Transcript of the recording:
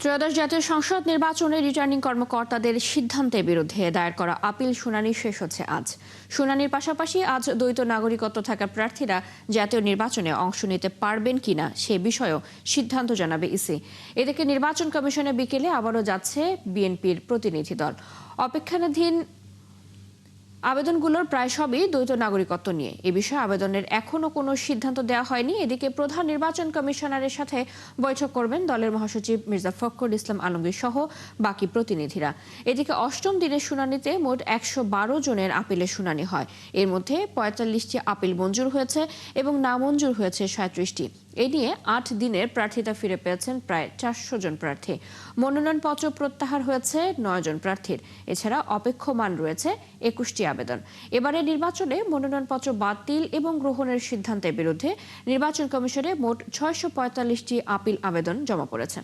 ত্রয়োদশ জাতীয় সংসদ নির্বাচনে রিটার্নিং কর্মকর্তাদের সিদ্ধান্তের বিরুদ্ধে দায়ের করা আপিল শুনানি শেষ হচ্ছে আজ। শুনানির পাশাপাশি আজ দ্বৈত নাগরিকত্ব থাকা প্রার্থীরা জাতীয় নির্বাচনে অংশ নিতে পারবেন কিনা সে বিষয়েও সিদ্ধান্ত জানাবে ইসি। এদিকে নির্বাচন কমিশনে বিকেলে আবারও যাচ্ছে বিএনপির প্রতিনিধি দল। অপেক্ষাধীন আবেদনগুলোর প্রায় সবই দ্বৈত নাগরিকত্ব নিয়ে। এ বিষয়ে আবেদনের এখনো কোনো সিদ্ধান্ত দেওয়া হয়নি। এদিকে প্রধান নির্বাচন কমিশনারের সাথে বৈঠক করবেন দলের মহাসচিব মির্জা ফখরুল ইসলাম আলমগীর সহ বাকি প্রতিনিধিরা। এদিকে অষ্টম দিনের শুনানিতে মোট ১১২ জনের আপিলের শুনানি হয়। এর মধ্যে ৪৫টি আপিল মঞ্জুর হয়েছে এবং নামঞ্জুর হয়েছে ৩৭টি। এ নিয়ে ৮ দিনের প্রার্থিতা ফিরে পেয়েছেন প্রায় ৪০০ জন প্রার্থী। মনোনয়নপত্র প্রত্যাহার হয়েছে ৯ জন প্রার্থীর। এছাড়া অপেক্ষমান রয়েছে ২১টি আবেদন। এবারে নির্বাচনে মনোনয়নপত্র বাতিল এবং গ্রহণের সিদ্ধান্তের বিরুদ্ধে নির্বাচন কমিশনে মোট ৬৪৫টি আপিল আবেদন জমা পড়েছে।